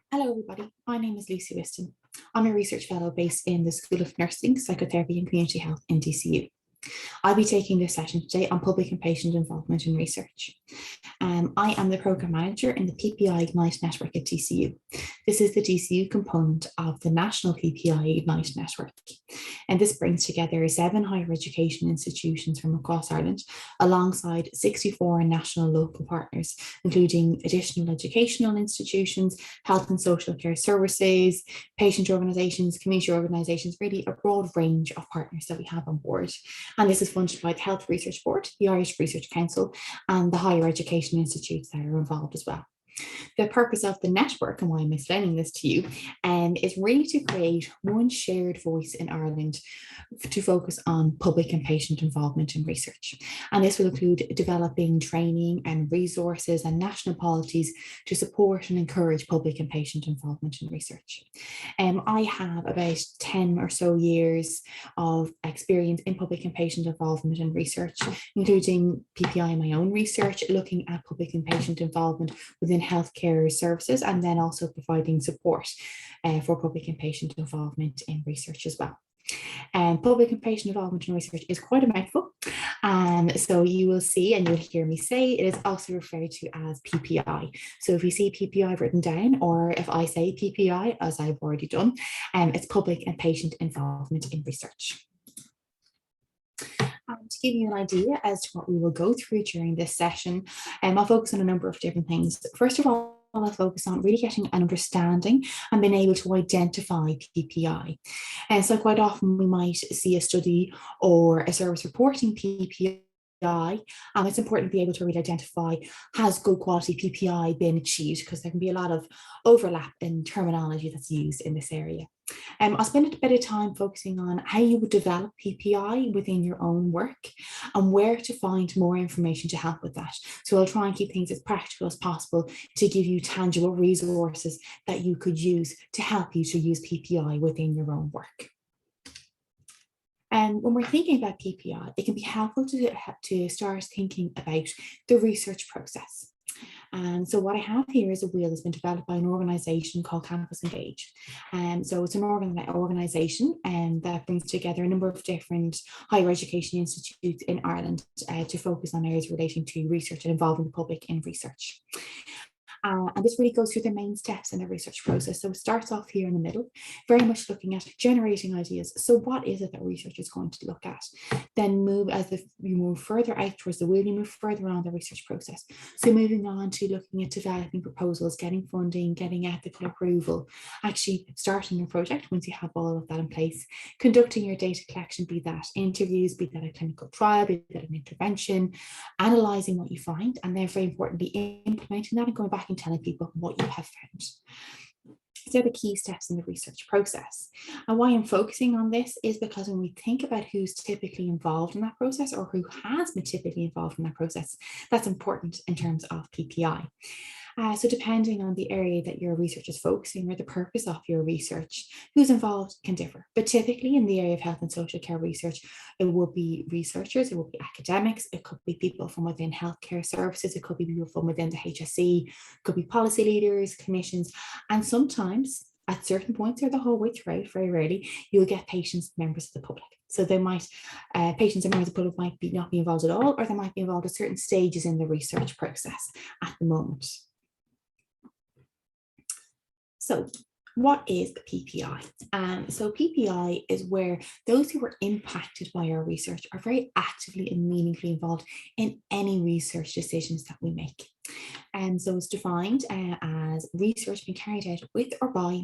Hello everybody, my name is Lucy Whiston. I'm a research fellow based in the School of Nursing, Psychotherapy and Community Health in DCU. I'll be taking this session today on public and patient involvement in research. I am the Programme Manager in the PPI Ignite Network at DCU. This is the DCU component of the National PPI Ignite Network. And this brings together 7 higher education institutions from across Ireland, alongside 64 national local partners, including additional educational institutions, health and social care services, patient organisations, community organisations, really a broad range of partners that we have on board. And this is funded by the Health Research Board, the Irish Research Council, and the higher education institutes that are involved as well. The purpose of the network, and why I'm explaining this to you, is really to create one shared voice in Ireland to focus on public and patient involvement in research. And this will include developing training and resources and national policies to support and encourage public and patient involvement in research. I have about 10 or so years of experience in public and patient involvement in research, including PPI in my own research, looking at public and patient involvement within healthcare services, and then also providing support for public and patient involvement in research as well. Public and patient involvement in research is quite a mouthful. So you will see and you'll hear me say it is also referred to as PPI. So if you see PPI written down, or if I say PPI, as I've already done, it's public and patient involvement in research. To give you an idea as to what we will go through during this session, I'll focus on a number of different things. First of all, I'll focus on really getting an understanding and being able to identify PPI. And so quite often we might see a study or a service reporting PPI. It's important to be able to really identify, has good quality PPI been achieved, because there can be a lot of overlap in terminology that's used in this area. I'll spend a bit of time focusing on how you would develop PPI within your own work and where to find more information to help with that. So I'll try and keep things as practical as possible to give you tangible resources that you could use to help you to use PPI within your own work. And when we're thinking about PPI, it can be helpful to start thinking about the research process. And so what I have here is a wheel that's been developed by an organisation called Campus Engage. So it's an organisation that brings together a number of different higher education institutes in Ireland to focus on areas relating to research and involving the public in research. And this really goes through the main steps in the research process. So it starts off here in the middle, very much looking at generating ideas. So what is it that research is going to look at? Then you move further out towards the wheel, you move further on the research process. So moving on to looking at developing proposals, getting funding, getting ethical approval, actually starting your project once you have all of that in place, conducting your data collection, be that interviews, be that a clinical trial, be that an intervention, analysing what you find, and then very importantly, implementing that and going back and telling people what you have found. These are the key steps in the research process. And why I'm focusing on this is because when we think about who's typically involved in that process, or who has been typically involved in that process, that's important in terms of PPI. So depending on the area that your research is focusing or the purpose of your research, who's involved can differ. But typically in the area of health and social care research, it will be researchers, it will be academics, it could be people from within healthcare services, it could be people from within the HSE, it could be policy leaders, commissions, and sometimes at certain points or the whole way throughout, very rarely, you'll get patients, members of the public. So they might, patients and members of the public might not be involved at all, or they might be involved at certain stages in the research process at the moment. So what is the PPI? So PPI is where those who are impacted by our research are very actively and meaningfully involved in any research decisions that we make. And so it's defined as research being carried out with or by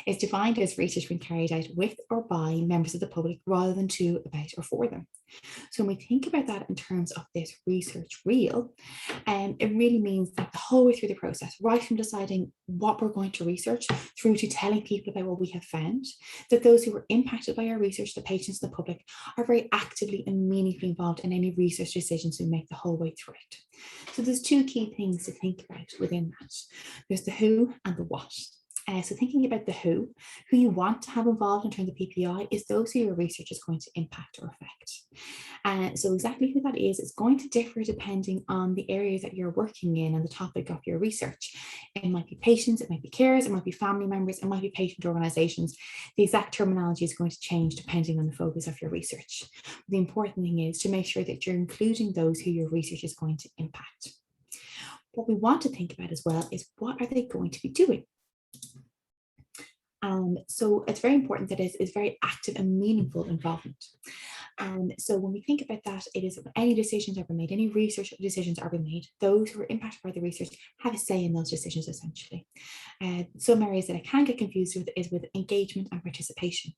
it's defined as research being carried out with or by members of the public rather than to, about, or for them. So when we think about that in terms of this research wheel, it really means that the whole way through the process, right from deciding what we're going to research through to telling people about what we have found, that those who are impacted by our research, the patients and the public, are very actively and meaningfully involved in any research decisions we make the whole way through it. So there's 2 key things to think about within that. There's the who and the what. So thinking about the who you want to have involved in terms of PPI is those who your research is going to impact or affect. So exactly who that is going to differ depending on the areas that you're working in and the topic of your research. It might be patients, it might be carers, it might be family members, it might be patient organizations. The exact terminology is going to change depending on the focus of your research. The important thing is to make sure that you're including those who your research is going to impact. What we want to think about as well is what are they going to be doing? So it's very important that it's very active and meaningful involvement. So when we think about that, it is any decisions are made, any research decisions are made, those who are impacted by the research have a say in those decisions essentially. Some areas that I can get confused with is with engagement and participation.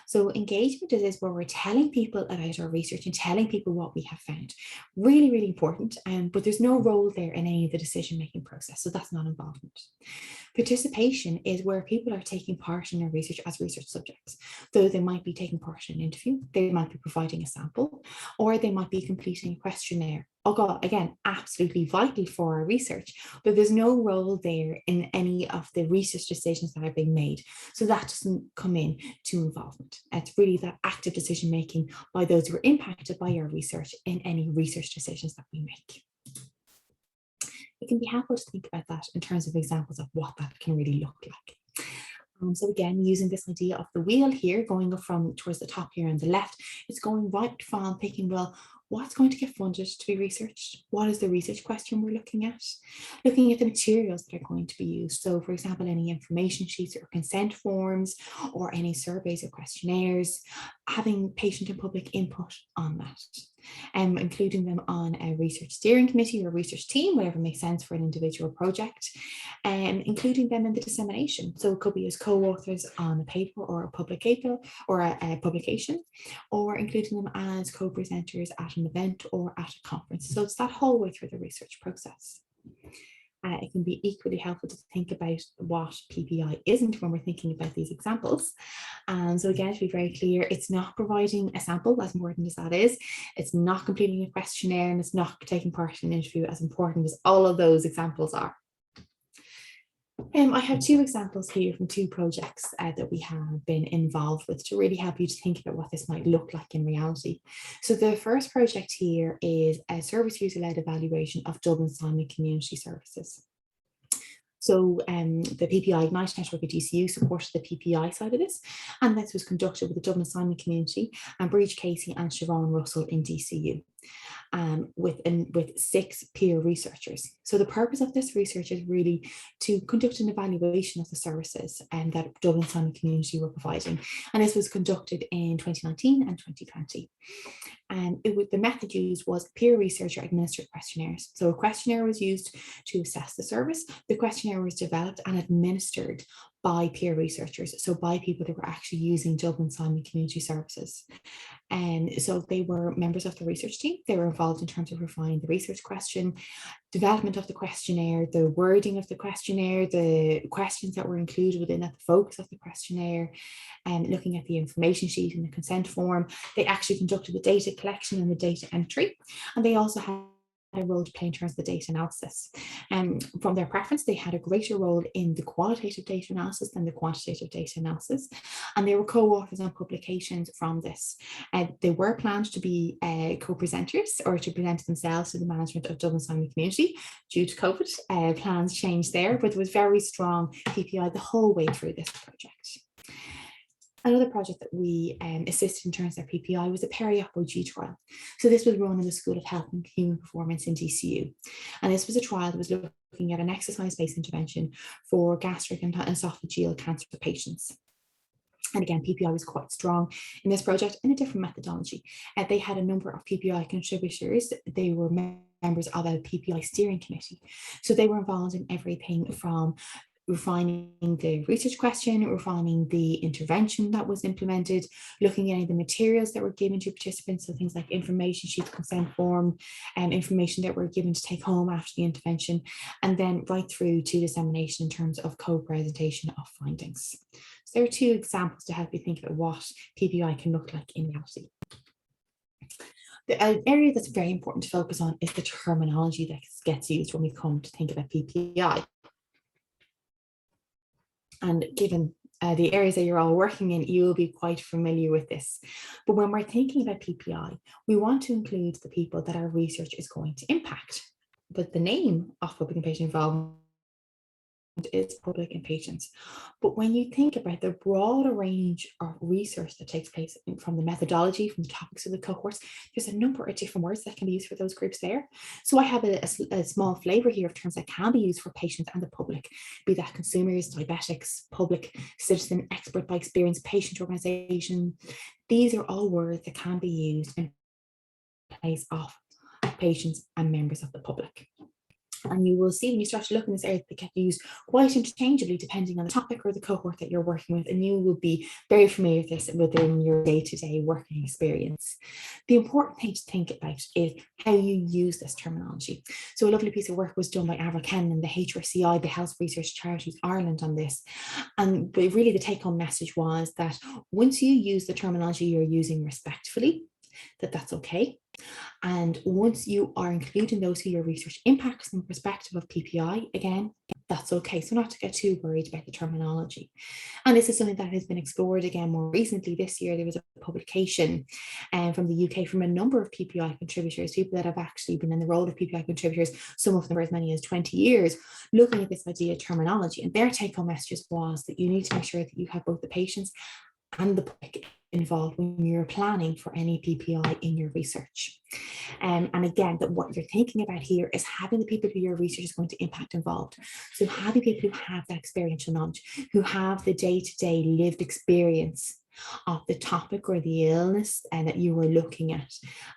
So engagement is where we're telling people about our research and telling people what we have found. Really, really important, but there's no role there in any of the decision-making process, so that's not involvement. Participation is where people are taking part in our research as research subjects. So they might be taking part in an interview, they might be providing a sample, or they might be completing a questionnaire. Oh God, again, absolutely vital for our research, but there's no role there in any of the research decisions that are being made. So that doesn't come in to involvement. It's really that active decision making by those who are impacted by our research in any research decisions that we make. It can be helpful to think about that in terms of examples of what that can really look like. So again, using this idea of the wheel here, going from towards the top here on the left, it's going right from thinking, well, what's going to get funded to be researched? What is the research question we're looking at? Looking at the materials that are going to be used. So for example, any information sheets or consent forms or any surveys or questionnaires, having patient and public input on that. Including them on a research steering committee or research team, whatever makes sense for an individual project, and including them in the dissemination. So it could be as co-authors on a paper or a publication, or including them as co-presenters at an event or at a conference. So it's that whole way through the research process. It can be equally helpful to think about what PPI isn't when we're thinking about these examples. So again, to be very clear, it's not providing a sample, as important as that is. It's not completing a questionnaire, and it's not taking part in an interview, as important as all of those examples are. I have two examples here from two projects that we have been involved with to really help you to think about what this might look like in reality. So the first project here is a service user-led evaluation of Dublin Simon Community Services. So the PPI Ignite network at DCU supported the PPI side of this, and this was conducted with the Dublin Simon community and Breach Casey and Siobhan Russell in DCU. With 6 peer researchers. So the purpose of this research is really to conduct an evaluation of the services that Dublin Simon community were providing. And this was conducted in 2019 and 2020. The method used was peer researcher administered questionnaires. So a questionnaire was used to assess the service. The questionnaire was developed and administered by peer researchers, so by people that were actually using Dublin Simon Community Services. And so they were members of the research team. They were involved in terms of refining the research question, development of the questionnaire, the wording of the questionnaire, the questions that were included within that, the focus of the questionnaire, and looking at the information sheet and the consent form. They actually conducted the data collection and the data entry, and they also had a role to play in terms of the data analysis. From their preference, they had a greater role in the qualitative data analysis than the quantitative data analysis, and they were co-authors on publications from this. They were planned to be co-presenters or to present themselves to the management of Dublin Simon Community. Due to COVID, plans changed there, but there was very strong PPI the whole way through this project. Another project that we assisted in terms of PPI was a peri-op OG trial. So this was run in the School of Health and Human Performance in DCU. And this was a trial that was looking at an exercise-based intervention for gastric and esophageal cancer patients. And again, PPI was quite strong in this project in a different methodology. They had a number of PPI contributors. They were members of a PPI steering committee. So they were involved in everything from refining the research question, refining the intervention that was implemented, looking at any of the materials that were given to participants, so things like information sheets, consent form, and information that were given to take home after the intervention, and then right through to dissemination in terms of co-presentation of findings. So there are two examples to help you think about what PPI can look like in reality. The area that's very important to focus on is the terminology that gets used when we come to think about PPI. And given the areas that you're all working in, you will be quite familiar with this. But when we're thinking about PPI, we want to include the people that our research is going to impact. But the name of public and patient involvement is public and patients. But when you think about the broader range of research that takes place from the methodology, from the topics of the cohorts, there's a number of different words that can be used for those groups there. So I have a small flavor here of terms that can be used for patients and the public, be that consumers, diabetics, public, citizen, expert by experience, patient organization. These are all words that can be used in place of patients and members of the public. And you will see when you start to look in this area, they get used quite interchangeably depending on the topic or the cohort that you're working with. And you will be very familiar with this within your day-to-day working experience. The important thing to think about is how you use this terminology. So a lovely piece of work was done by Avril Kennan and the HRCI, the Health Research Charities Ireland, on this. And really the take-home message was that once you use the terminology you're using respectfully, that's okay. And once you are including those who your research impacts from the perspective of PPI, again, that's okay. So not to get too worried about the terminology. And this is something that has been explored again more recently. This year, there was a publication from the UK from a number of PPI contributors, people that have actually been in the role of PPI contributors, some of them for as many as 20 years, looking at this idea of terminology. And their take-home message was that you need to make sure that you have both the patients and the public involved when you're planning for any PPI in your research. And again, that what you're thinking about here is having the people who your research is going to impact involved. So having people who have that experiential knowledge, who have the day-to-day lived experience of the topic or the illness that you were looking at,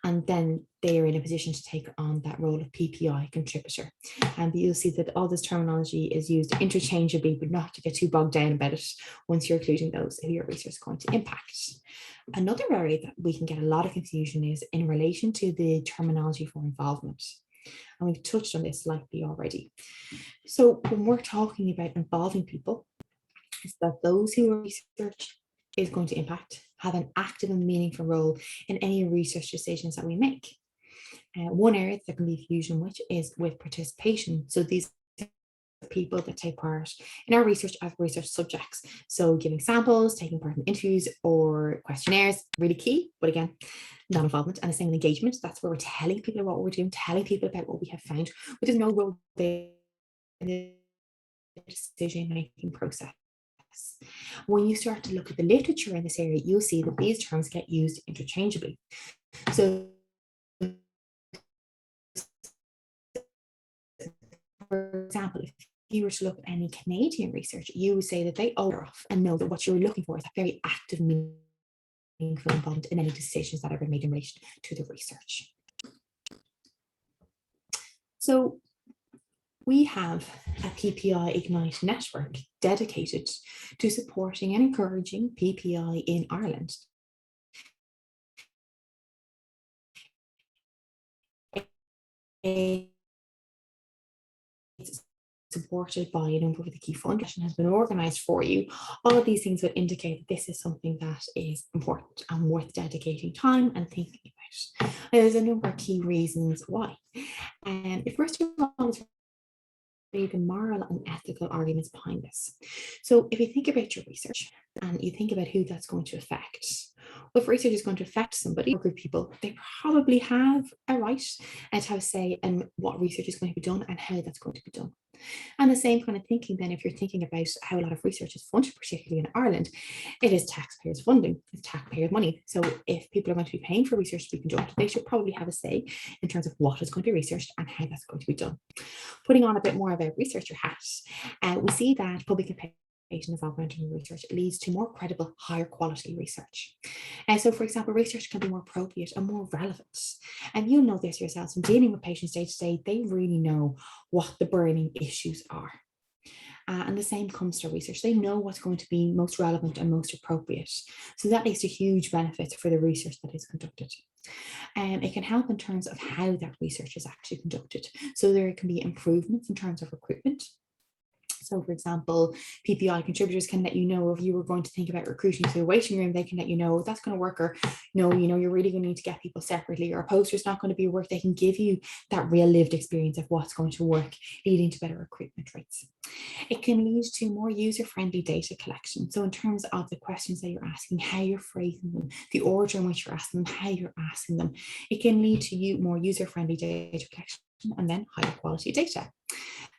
and then they are in a position to take on that role of PPI contributor. And you'll see that all this terminology is used interchangeably, but not to get too bogged down about it once you're including those who your research is going to impact. Another area that we can get a lot of confusion is in relation to the terminology for involvement. And we've touched on this slightly already. So when we're talking about involving people, it's that those who research is going to impact have an active and meaningful role in any research decisions that we make. One area that can be confusion which is with participation. So these people that take part in our research as research subjects. So giving samples, taking part in interviews or questionnaires, really key, but again, non-involvement. And the same with engagement. That's where we're telling people what we're doing, telling people about what we have found, but there's no role there in the decision-making process. When you start to look at the literature in this area, you'll see that these terms get used interchangeably. So, for example, if you were to look at any Canadian research, you would say that they are off and know that what you're looking for is a very active, meaningful involvement in any decisions that are made in relation to the research. So we have a PPI Ignite network dedicated to supporting and encouraging PPI in Ireland. It's supported by a number of the key funds and has been organised for you. All of these things would indicate that this is something that is important and worth dedicating time and thinking about. There's a number of key reasons why. And first of all, the moral and ethical arguments behind this. So if you think about your research and you think about who that's going to affect, well, if research is going to affect somebody or group of people, they probably have a right to have a say in what research is going to be done and how that's going to be done. And the same kind of thinking then, if you're thinking about how a lot of research is funded, particularly in Ireland, it is taxpayers' funding, it's taxpayers' money. So if people are going to be paying for research to be conducted, they should probably have a say in terms of what is going to be researched and how that's going to be done. Putting on a bit more of a researcher hat, we see that public and patient involvement in research leads to more credible, higher quality research. And so, for example, research can be more appropriate and more relevant. And you'll know this yourselves, from dealing with patients day to day, they really know what the burning issues are. And the same comes to research. They know what's going to be most relevant and most appropriate. So that leads to huge benefits for the research that is conducted. It can help in terms of how that research is actually conducted. So there can be improvements in terms of recruitment. So for example, PPI contributors can let you know if you were going to think about recruiting to a waiting room, they can let you know if that's going to work, or no, you're really going to need to get people separately, or a poster's not going to be work. They can give you that real lived experience of what's going to work, leading to better recruitment rates. It can lead to more user-friendly data collection. So in terms of the questions that you're asking, how you're phrasing them, the order in which you're asking them, how you're asking them, it can lead to more user-friendly data collection and then higher quality data.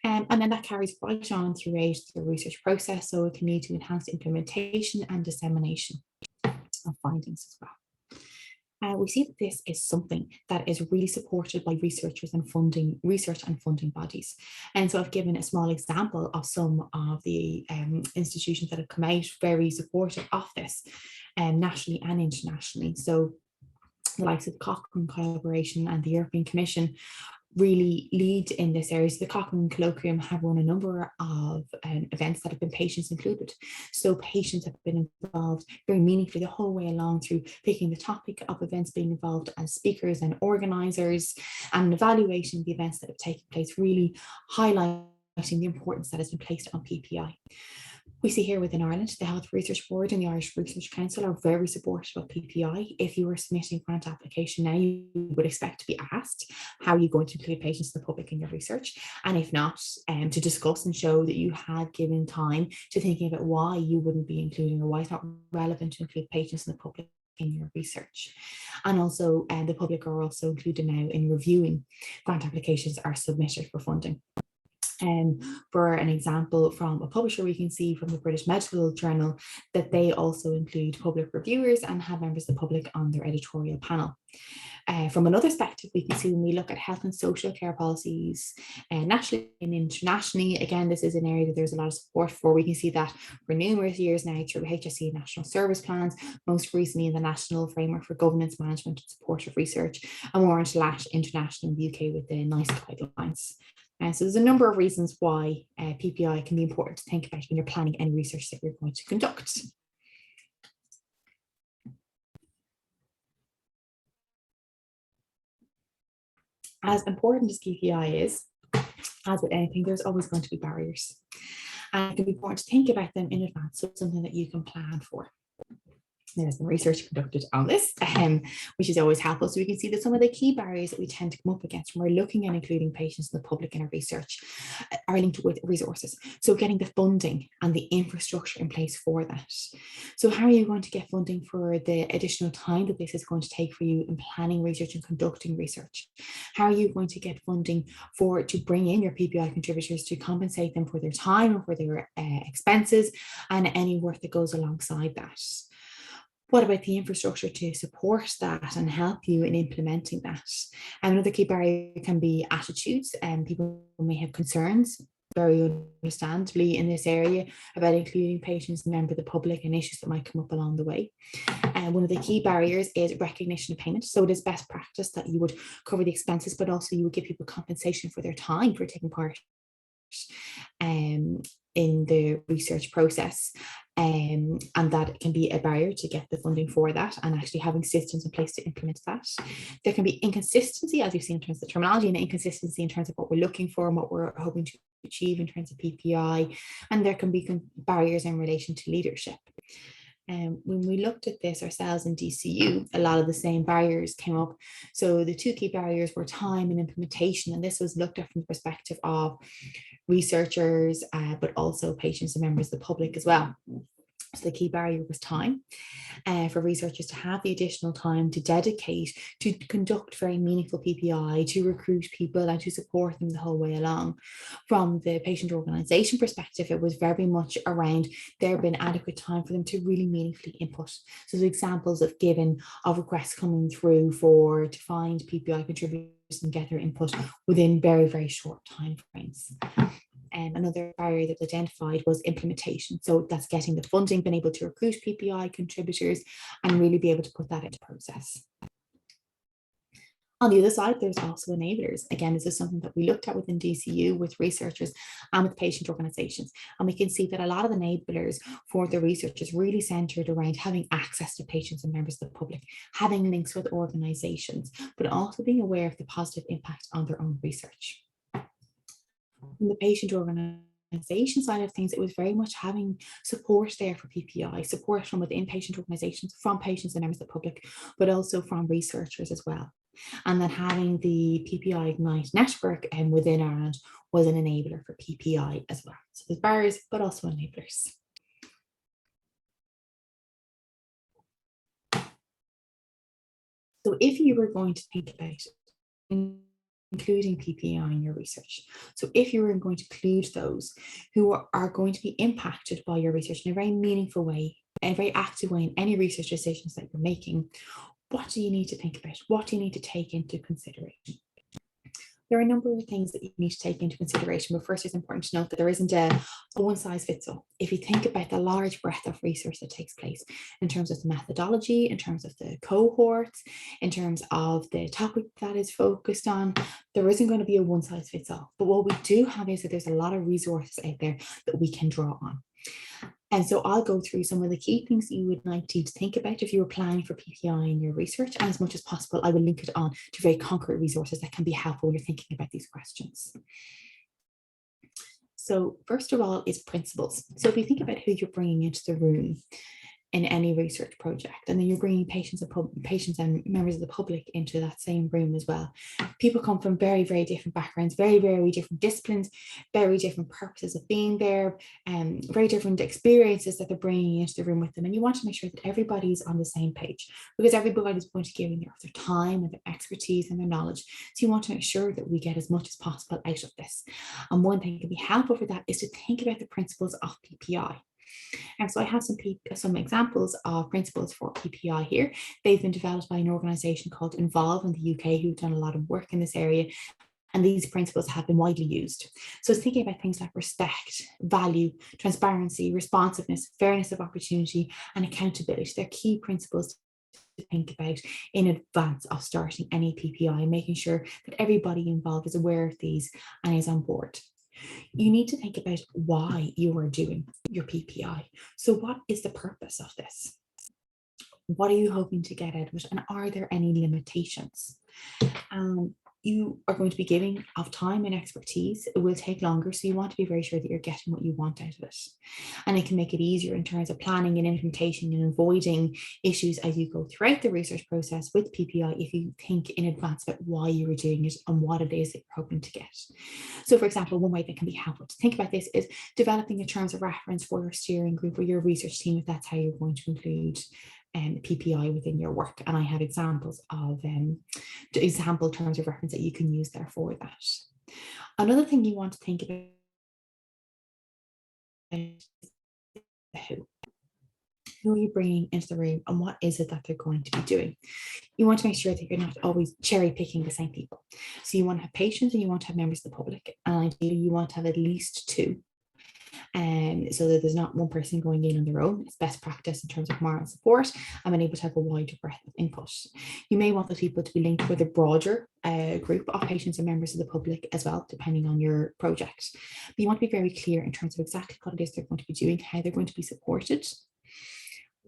And then that carries right on throughout the research process. So it can lead to enhanced implementation and dissemination of findings as well. We see that this is something that is really supported by researchers and research and funding bodies. And so I've given a small example of some of the institutions that have come out very supportive of this, nationally and internationally. So the likes of Cochrane Collaboration and the European Commission really lead in this area. So the Cochrane Colloquium have run a number of events that have been patients included. So patients have been involved very meaningfully the whole way along through picking the topic of events, being involved as speakers and organisers, and evaluating the events that have taken place, really highlighting the importance that has been placed on PPI. We see here within Ireland, the Health Research Board and the Irish Research Council are very supportive of PPI. If you were submitting a grant application now, you would expect to be asked, how are you going to include patients in the public in your research? And if not, to discuss and show that you had given time to thinking about why you wouldn't be including, or why it's not relevant to include patients in the public in your research. And also the public are also included now in reviewing grant applications are submitted for funding. For an example from a publisher, we can see from the British Medical Journal that they also include public reviewers and have members of the public on their editorial panel. From another perspective, we can see when we look at health and social care policies nationally and internationally, again, this is an area that there's a lot of support for. We can see that for numerous years now through HSE national service plans, most recently in the National Framework for Governance, Management and Support of Research, and more international in the UK with the NICE guidelines. So there's a number of reasons why PPI can be important to think about when you're planning any research that you're going to conduct. As important as PPI is, as with anything, there's always going to be barriers. And it can be important to think about them in advance, so it's something that you can plan for. There's some research conducted on this, which is always helpful. So we can see that some of the key barriers that we tend to come up against when we're looking at including patients in the public in our research are linked with resources. So getting the funding and the infrastructure in place for that. So how are you going to get funding for the additional time that this is going to take for you in planning research and conducting research? How are you going to get funding to bring in your PPI contributors to compensate them for their time and for their expenses and any work that goes alongside that? What about the infrastructure to support that and help you in implementing that? And another key barrier can be attitudes, and people may have concerns, very understandably, in this area about including patients and members of the public and issues that might come up along the way. And one of the key barriers is recognition of payment. So it is best practice that you would cover the expenses, but also you would give people compensation for their time for taking part in the research process. And that can be a barrier to get the funding for that and actually having systems in place to implement that. There can be inconsistency, as you've seen, in terms of terminology, and inconsistency in terms of what we're looking for and what we're hoping to achieve in terms of PPI. And there can be barriers in relation to leadership. When we looked at this ourselves in DCU, a lot of the same barriers came up. So the two key barriers were time and implementation, and this was looked at from the perspective of researchers, but also patients and members of the public as well. So the key barrier was time, for researchers to have the additional time to dedicate to conduct very meaningful PPI, to recruit people and to support them the whole way along. From the patient organisation perspective, it was very much around there being adequate time for them to really meaningfully input. So the examples of requests coming through to find PPI contributors and get their input within very, very short time frames. And another barrier that was identified was implementation. So that's getting the funding, being able to recruit PPI contributors and really be able to put that into process. On the other side, there's also enablers. Again, this is something that we looked at within DCU with researchers and with patient organisations. And we can see that a lot of enablers for the research is really centred around having access to patients and members of the public, having links with organisations, but also being aware of the positive impact on their own research. From the patient organisation organization side of things, it was very much having support there for PPI, support from within patient organizations, from patients and members of the public, but also from researchers as well. And then having the PPI Ignite network within Ireland was an enabler for PPI as well. So there's barriers, but also enablers. So if you were going to think about including PPI in your research, so if you were going to include those who are going to be impacted by your research in a very meaningful way, a very active way in any research decisions that you're making, what do you need to think about? What do you need to take into consideration? There are a number of things that you need to take into consideration, but first it's important to note that there isn't a one size fits all. If you think about the large breadth of research that takes place in terms of the methodology, in terms of the cohorts, in terms of the topic that is focused on, there isn't going to be a one size fits all. But what we do have is that there's a lot of resources out there that we can draw on. And so I'll go through some of the key things that you would like to think about if you were planning for PPI in your research. And as much as possible, I will link it on to very concrete resources that can be helpful when you're thinking about these questions. So first of all is principles. So if you think about who you're bringing into the room in any research project, and then you're bringing patients and members of the public into that same room as well. People come from very, very different backgrounds, very, very different disciplines, very different purposes of being there, and very different experiences that they're bringing into the room with them. And you want to make sure that everybody's on the same page, because everybody's going to give in their time and their expertise and their knowledge. So you want to make sure that we get as much as possible out of this. And one thing that can be helpful for that is to think about the principles of PPI. And so I have some examples of principles for PPI here. They've been developed by an organization called Involve in the UK, who've done a lot of work in this area. And these principles have been widely used. So it's thinking about things like respect, value, transparency, responsiveness, fairness of opportunity, and accountability. They're key principles to think about in advance of starting any PPI, making sure that everybody involved is aware of these and is on board. You need to think about why you are doing your PPI. So what is the purpose of this? What are you hoping to get out of it? And are there any limitations? You are going to be giving of time and expertise. It will take longer, so you want to be very sure that you're getting what you want out of it. And it can make it easier in terms of planning and implementation and avoiding issues as you go throughout the research process with PPI if you think in advance about why you are doing it and what it is that you're hoping to get. So for example, one way that can be helpful to think about this is developing a terms of reference for your steering group or your research team, if that's how you're going to include PPI within your work. And I have examples of example terms of reference that you can use there for that. Another thing you want to think about is who. Who are you bringing into the room and what is it that they're going to be doing? You want to make sure that you're not always cherry picking the same people. So you want to have patients and you want to have members of the public. And ideally you want to have at least two. So that there's not one person going in on their own. It's best practice in terms of moral support and being able to have a wider breadth of input. You may want the people to be linked with a broader group of patients and members of the public as well, depending on your project. But you want to be very clear in terms of exactly what it is they're going to be doing, how they're going to be supported,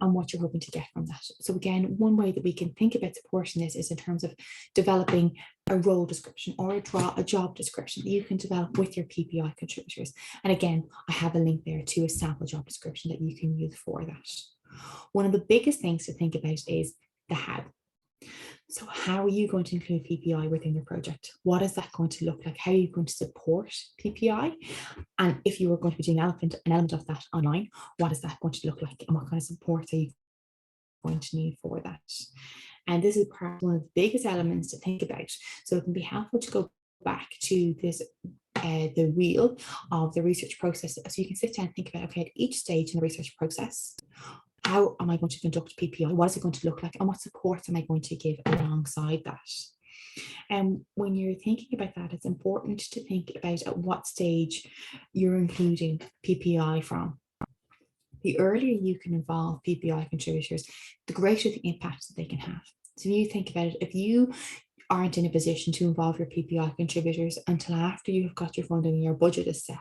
and what you're hoping to get from that. So again, one way that we can think about supporting this is in terms of developing a role description or a job description that you can develop with your PPI contributors. And again, I have a link there to a sample job description that you can use for that. One of the biggest things to think about is the how. So how are you going to include PPI within your project? What is that going to look like? How are you going to support PPI? And if you were going to be doing an element of that online, what is that going to look like? And what kind of support are you going to need for that? And this is perhaps one of the biggest elements to think about. So it can be helpful to go back to this the wheel of the research process. So you can sit down and think about, okay, at each stage in the research process, how am I going to conduct PPI? What is it going to look like? And what supports am I going to give alongside that? And when you're thinking about that, it's important to think about at what stage you're including PPI from. The earlier you can involve PPI contributors, the greater the impact that they can have. So if you think about it, if you aren't in a position to involve your PPI contributors until after you've got your funding and your budget is set,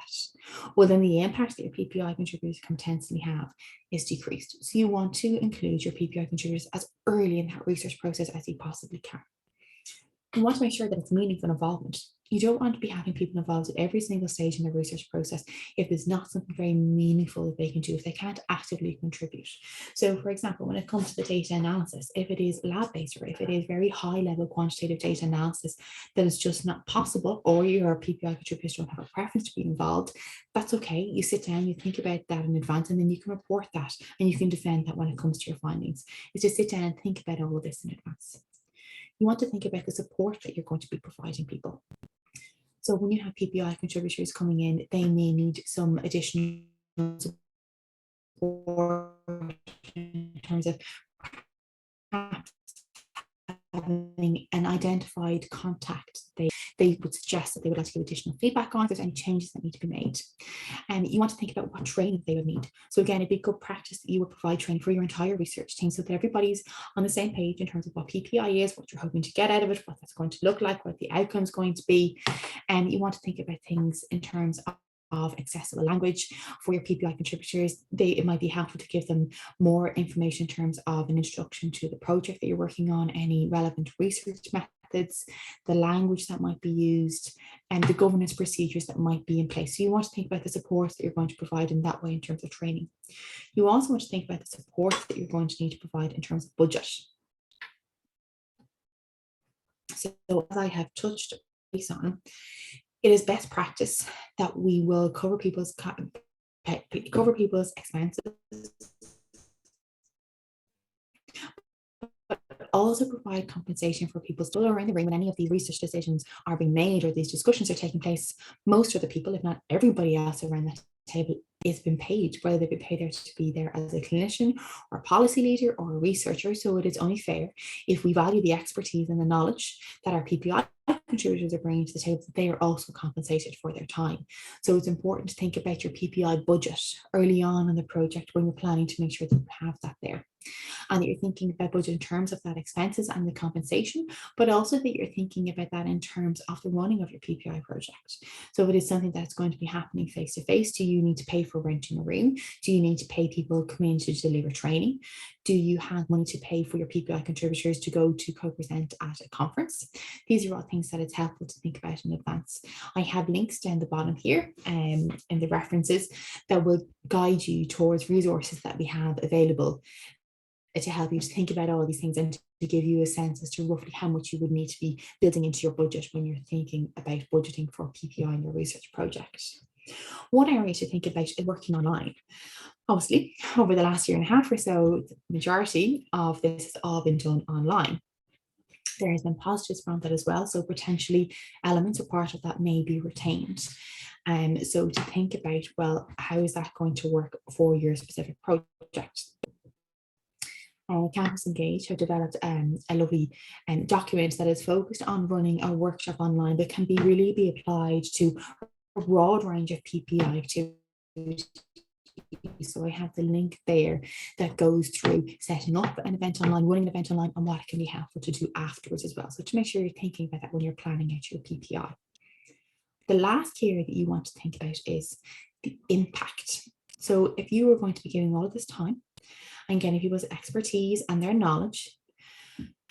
well, then the impact that your PPI contributors can potentially have is decreased. So you want to include your PPI contributors as early in that research process as you possibly can. You want to make sure that it's meaningful involvement. You don't want to be having people involved at every single stage in the research process if there's not something very meaningful that they can do, if they can't actively contribute. So for example, when it comes to the data analysis, if it is lab-based or if it is very high-level quantitative data analysis that is just not possible, or your PPI contributors don't have a preference to be involved, that's okay. You sit down, you think about that in advance, and then you can report that and you can defend that when it comes to your findings. Is to sit down and think about all of this in advance. You want to think about the support that you're going to be providing people. So when you have PPI contributors coming in, they may need some additional support in terms of having an identified contact they would suggest that they would like to give additional feedback on if there's any changes that need to be made. And you want to think about what training they would need. So again, it'd be good practice that you would provide training for your entire research team so that everybody's on the same page in terms of what PPI is, what you're hoping to get out of it, what that's going to look like, what the outcome is going to be. And you want to think about things in terms of accessible language for your PPI contributors. It might be helpful to give them more information in terms of an introduction to the project that you're working on, any relevant research methods, the language that might be used, and the governance procedures that might be in place. So you want to think about the support that you're going to provide in that way in terms of training. You also want to think about the support that you're going to need to provide in terms of budget. So as I have touched base on, it is best practice that we will cover people's expenses, but also provide compensation for people still around the room when any of these research decisions are being made or these discussions are taking place. Most of the people, if not everybody else around that table, is been paid, whether they've been paid there to be there as a clinician or a policy leader or a researcher. So it is only fair, if we value the expertise and the knowledge that our PPI contributors are bringing to the table, they are also compensated for their time. So it's important to think about your PPI budget early on in the project when you're planning to make sure that you have that there, and that you're thinking about budget in terms of that expenses and the compensation, but also that you're thinking about that in terms of the running of your PPI project. So if it is something that's going to be happening face to face, do you need to pay for renting a room? Do you need to pay people coming in to deliver training? Do you have money to pay for your PPI contributors to go to co-present at a conference? These are all things that it's helpful to think about in advance. I have links down the bottom here in the references that will guide you towards resources that we have available to help you to think about all these things and to give you a sense as to roughly how much you would need to be building into your budget when you're thinking about budgeting for PPI in your research project. One area to think about is working online. Obviously, over the last year and a half or so, the majority of this has all been done online. There has been positives from that as well, so potentially elements or part of that may be retained. So to think about, well, how is that going to work for your specific project? Campus Engage have developed a lovely document that is focused on running a workshop online that can really be applied to a broad range of PPI activities. So I have the link there that goes through setting up an event online, running an event online, and what it can be helpful to do afterwards as well. So to make sure you're thinking about that when you're planning out your PPI. The last key area that you want to think about is the impact. So if you were going to be giving all of this time and getting people's expertise and their knowledge,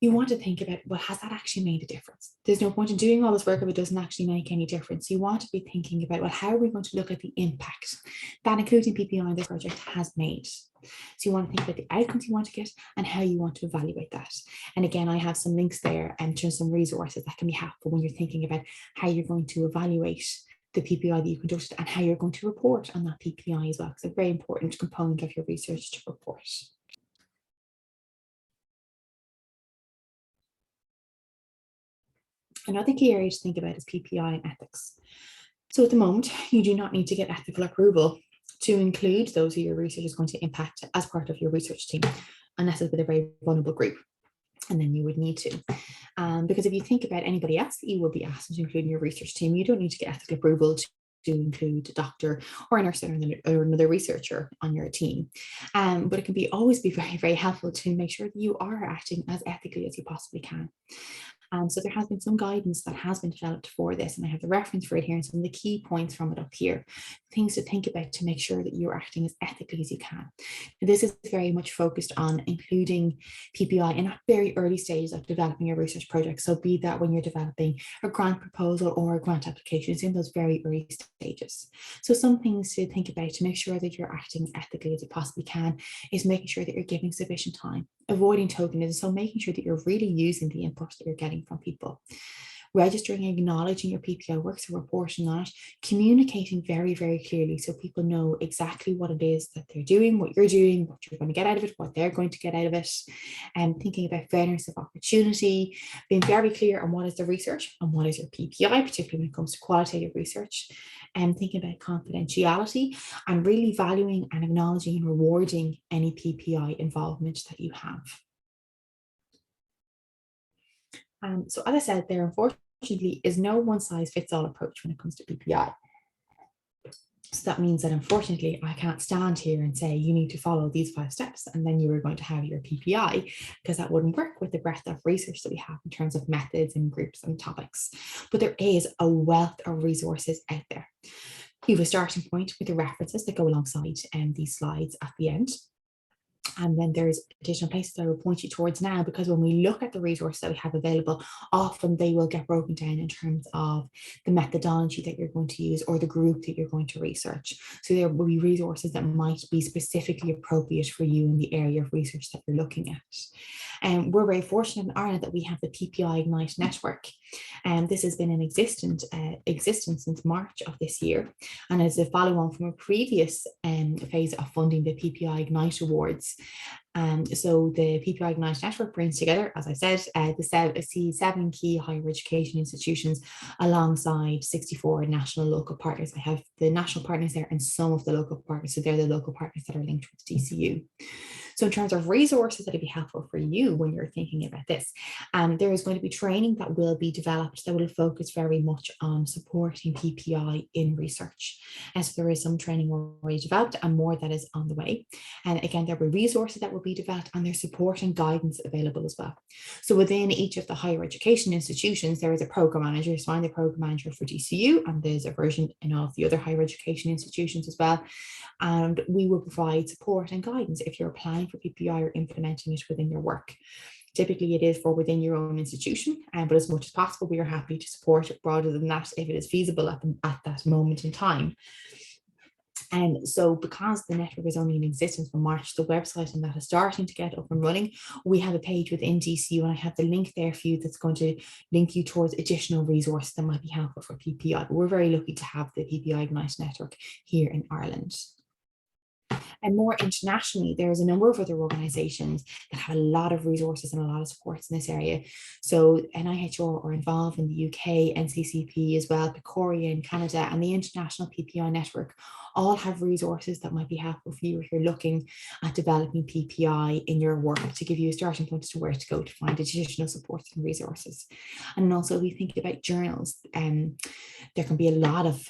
you want to think about, well, has that actually made a difference? There's no point in doing all this work if it doesn't actually make any difference. You want to be thinking about, well, how are we going to look at the impact that including PPI in this project has made? So you want to think about the outcomes you want to get and how you want to evaluate that. And again, I have some links there to some resources that can be helpful when you're thinking about how you're going to evaluate the PPI that you conducted and how you're going to report on that PPI as well. It's a very important component of your research to report. Another key area to think about is PPI and ethics. So at the moment, you do not need to get ethical approval to include those who your research is going to impact as part of your research team, unless it's with a very vulnerable group. And then you would need to. Because if you think about anybody else that you will be asked to include in your research team, you don't need to get ethical approval to include a doctor or a nurse or another researcher on your team. But it can always be very, very helpful to make sure that you are acting as ethically as you possibly can. So there has been some guidance that has been developed for this, and I have the reference for it here and some of the key points from it up here. Things to think about to make sure that you're acting as ethically as you can. And this is very much focused on including PPI in very early stages of developing your research project. So be that when you're developing a grant proposal or a grant application, it's in those very early stages. So some things to think about to make sure that you're acting ethically as you possibly can is making sure that you're giving sufficient time, avoiding tokenism, so making sure that you're really using the input that you're getting from people. Registering and acknowledging your PPI work, so reporting on it, communicating very, very clearly so people know exactly what it is that they're doing, what you're doing, what you're going to get out of it, what they're going to get out of it, and thinking about fairness of opportunity, being very clear on what is the research and what is your PPI, particularly when it comes to qualitative research, and thinking about confidentiality and really valuing and acknowledging and rewarding any PPI involvement that you have. So as I said, there unfortunately is no one size fits all approach when it comes to PPI. So that means that unfortunately, I can't stand here and say you need to follow these 5 steps and then you are going to have your PPI, because that wouldn't work with the breadth of research that we have in terms of methods and groups and topics. But there is a wealth of resources out there. You have a starting point with the references that go alongside these slides at the end. And then there's additional places I will point you towards now, because when we look at the resources that we have available, often they will get broken down in terms of the methodology that you're going to use or the group that you're going to research. So there will be resources that might be specifically appropriate for you in the area of research that you're looking at. And we're very fortunate in Ireland that we have the PPI Ignite network. And this has been in existence since March of this year, and as a follow-on from a previous phase of funding, the PPI Ignite Awards. So the PPI Ignite network brings together, as I said, the 7 key higher education institutions alongside 64 national local partners. I have the national partners there and some of the local partners, so they're the local partners that are linked with DCU. So in terms of resources that would be helpful for you when you're thinking about this, there is going to be training that will be developed that will focus very much on supporting PPI in research. And so there is some training already developed and more that is on the way. And again, there will be resources that will be developed and there's support and guidance available as well. So within each of the higher education institutions, there is a program manager. So I'm the program manager for DCU, and there's a version in all of the other higher education institutions as well. And we will provide support and guidance if you're applying for PPI or implementing it within your work. Typically, it is for within your own institution, but as much as possible, we are happy to support it broader than that if it is feasible at that moment in time. And so because the network is only in existence from March, the website and that is starting to get up and running, we have a page within DCU, and I have the link there for you that's going to link you towards additional resources that might be helpful for PPI. But we're very lucky to have the PPI Ignite network here in Ireland. And more internationally, there's a number of other organizations that have a lot of resources and a lot of supports in this area. So NIHR are involved in the UK, NCCP as well, PCORIA in Canada, and the International PPI Network all have resources that might be helpful for you if you're looking at developing PPI in your work, to give you a starting point as to where to go to find additional supports and resources. And also we think about journals. There can be a lot of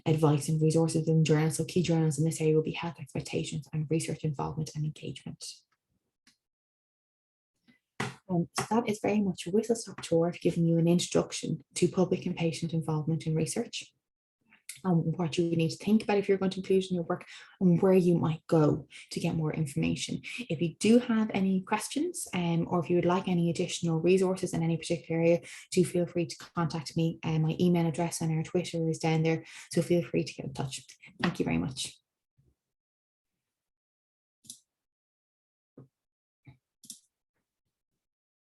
advice and resources in journals. So key journals in this area will be health expectations and research involvement and engagement. So that is very much a whistle-stop tour of giving you an introduction to public and patient involvement in research, and what you need to think about if you're going to include in your work, and where you might go to get more information. If you do have any questions, or if you would like any additional resources in any particular area, do feel free to contact me. My email address and our Twitter is down there, so feel free to get in touch. Thank you very much.